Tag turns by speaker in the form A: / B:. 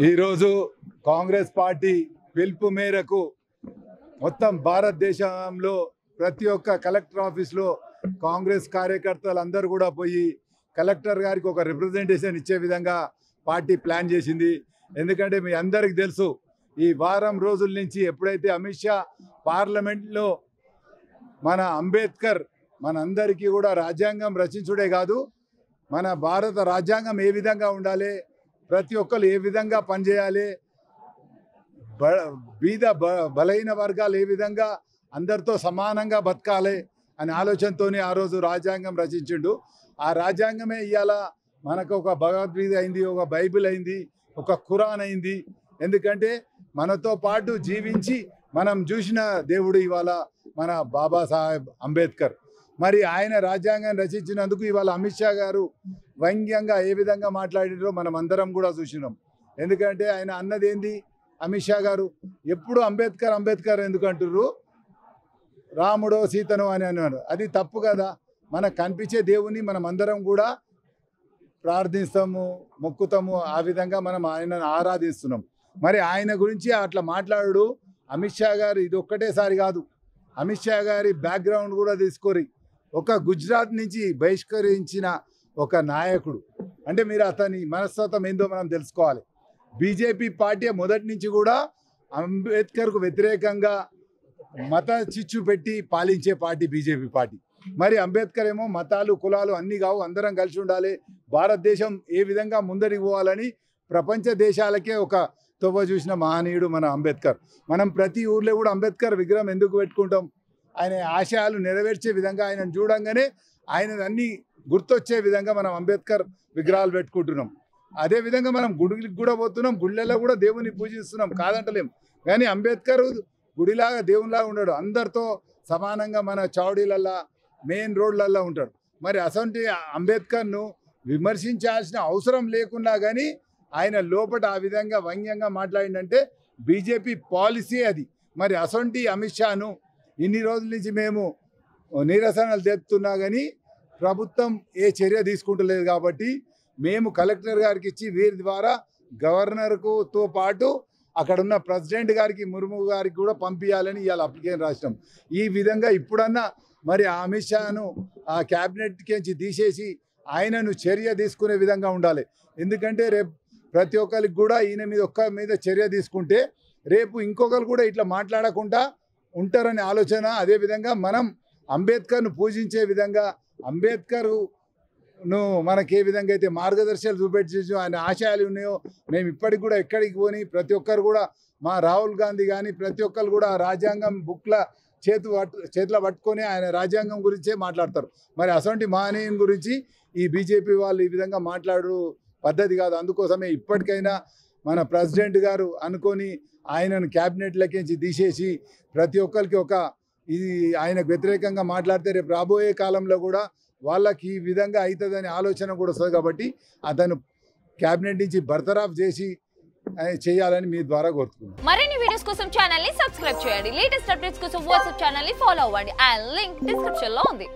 A: ఈరోజు కాంగ్రెస్ పార్టీ పిలుపు మేరకు మొత్తం భారతదేశంలో ప్రతి ఒక్క కలెక్టర్ ఆఫీస్లో కాంగ్రెస్ కార్యకర్తలు అందరూ కూడా పోయి కలెక్టర్ గారికి ఒక రిప్రజెంటేషన్ ఇచ్చే విధంగా పార్టీ ప్లాన్ చేసింది. ఎందుకంటే మీ అందరికీ తెలుసు, ఈ వారం రోజుల నుంచి ఎప్పుడైతే అమిత్ షా పార్లమెంట్లో మన అంబేద్కర్ మనందరికీ కూడా రాజ్యాంగం రచించుడే కాదు, మన భారత రాజ్యాంగం ఏ విధంగా ఉండాలి, ప్రతి ఒక్కరు ఏ విధంగా పనిచేయాలి, బీద బలహీన వర్గాలు ఏ విధంగా అందరితో సమానంగా బతకాలి అనే ఆలోచనతోనే ఆ రోజు రాజ్యాంగం రచించిండు. ఆ రాజ్యాంగమే ఇవాళ మనకు ఒక భగవద్గీత అయింది, ఒక బైబిల్ అయింది, ఒక ఖురాన్ అయింది. ఎందుకంటే మనతో పాటు జీవించి మనం చూసిన దేవుడు ఇవాళ మన బాబాసాహెబ్ అంబేద్కర్. మరి ఆయన రాజ్యాంగం రచించినందుకు ఇవాళ అమిత్ షా గారు వ్యంగ్యంగా ఏ విధంగా మాట్లాడినో మనం అందరం కూడా చూసినాం. ఎందుకంటే ఆయన అన్నది ఏంది, అమిత్ షా గారు ఎప్పుడు అంబేద్కర్ అంబేద్కర్ ఎందుకు అంటుర్రు, రాముడో సీతనో అని అన్నాడు. అది తప్పు కదా. మనకు కనిపించే దేవుని మనం అందరం కూడా ప్రార్థిస్తాము, మొక్కుతాము, ఆ విధంగా మనం ఆయనను ఆరాధిస్తున్నాం. మరి ఆయన గురించి అట్లా మాట్లాడు అమిత్ షా గారు ఇది ఒక్కటేసారి కాదు. అమిత్ షా గారి బ్యాక్గ్రౌండ్ కూడా తీసుకొని ఒక గుజరాత్ నుంచి బహిష్కరించిన ఒక నాయకుడు అంటే మీరు అతని మనస్తత్వం ఏందో మనం తెలుసుకోవాలి. బీజేపీ పార్టీ మొదటి నుంచి కూడా అంబేద్కర్కు వ్యతిరేకంగా మత చిచ్చు పెట్టి పాలించే పార్టీ బీజేపీ పార్టీ. మరి అంబేద్కర్ ఏమో మతాలు కులాలు అన్నీ కావు, అందరం కలిసి ఉండాలి, భారతదేశం ఏ విధంగా ముందరికి పోవాలని ప్రపంచ దేశాలకే ఒక తొవ్వ చూసిన మహనీయుడు మన అంబేద్కర్. మనం ప్రతి ఊర్లో కూడా అంబేద్కర్ విగ్రహం ఎందుకు పెట్టుకుంటాం, ఆయన ఆశయాలు నెరవేర్చే విధంగా ఆయనను చూడంగానే ఆయన అన్నీ గుర్తొచ్చే విధంగా మనం అంబేద్కర్ విగ్రహాలు పెట్టుకుంటున్నాం. అదేవిధంగా మనం గుడికి కూడా పోతున్నాం, గుళ్ళల్లో కూడా దేవుని పూజిస్తున్నాం, కాదంటలేం. కానీ అంబేద్కర్ గుడిలాగా దేవునిలాగా ఉన్నాడు, అందరితో సమానంగా మన చౌడీలల్లా మెయిన్ రోడ్లల్లో ఉంటాడు. మరి అసంటి అంబేద్కర్ను విమర్శించాల్సిన అవసరం లేకున్నా కానీ ఆయన లోపల ఆ విధంగా వ్యంగ్యంగా మాట్లాడిందంటే బీజేపీ పాలసీ అది. మరి అసంటి అమిత్ షాను ఇన్ని రోజుల నుంచి మేము నిరసనలు తెలుపుతున్నా కానీ ప్రభుత్వం ఏ చర్య తీసుకుంటలేదు. కాబట్టి మేము కలెక్టర్ గారికి ఇచ్చి వీరి ద్వారా గవర్నర్తో పాటు అక్కడున్న ప్రెసిడెంట్ గారికి ముర్ము గారికి కూడా పంపించాలని ఇవాళ అప్లికేషన్ రాసినాం. ఈ విధంగా ఇప్పుడన్నా మరి ఆ అమిత్ షాను ఆ క్యాబినెట్కి తీసేసి ఆయనను చర్య తీసుకునే విధంగా ఉండాలి. ఎందుకంటే రేపు ప్రతి ఒక్కరికి కూడా ఈయన మీద మీద చర్య తీసుకుంటే రేపు ఇంకొకరు కూడా ఇట్లా మాట్లాడకుండా ఉంటారనే ఆలోచన. అదేవిధంగా మనం అంబేద్కర్ను పూజించే విధంగా అంబేద్కర్ను మనకి ఏ విధంగా అయితే మార్గదర్శకాలు చూపెట్టి ఆయన ఆశయాలు ఉన్నాయో మేము ఇప్పటికి కూడా ఎక్కడికి పోని ప్రతి ఒక్కరు కూడా మా రాహుల్ గాంధీ కానీ ప్రతి ఒక్కరు కూడా రాజ్యాంగం బుక్ల చేతిలో పట్టుకొని ఆయన రాజ్యాంగం గురించే మాట్లాడతారు. మరి అసంటి మహనీయుని గురించి ఈ బీజేపీ వాళ్ళు ఈ విధంగా మాట్లాడు పద్ధతి కాదు. అందుకోసమే ఇప్పటికైనా మన ప్రెసిడెంట్ గారు అనుకొని ఆయనను క్యాబినెట్లకించి తీసేసి ప్రతి ఒక్కరికి ఒక ఇది ఆయనకు వ్యతిరేకంగా మాట్లాడితే రేపు రాబోయే కాలంలో కూడా వాళ్ళకి ఈ విధంగా అవుతుందనే ఆలోచన కూడా వస్తుంది. కాబట్టి అతను క్యాబినెట్ నుంచి బర్తరాఫ్ చేసి చేయాలని మీ ద్వారా కోరుతున్నాను.
B: మరిన్ని వీడియోస్ కోసం ఛానల్ ని సబ్స్క్రైబ్ చేయండి. లేటెస్ట్ అప్డేట్స్ కోసం వాట్సాప్ ఛానల్ ని ఫాలో అవ్వండి. ఆ లింక్ డిస్క్రిప్షన్ లో ఉంది.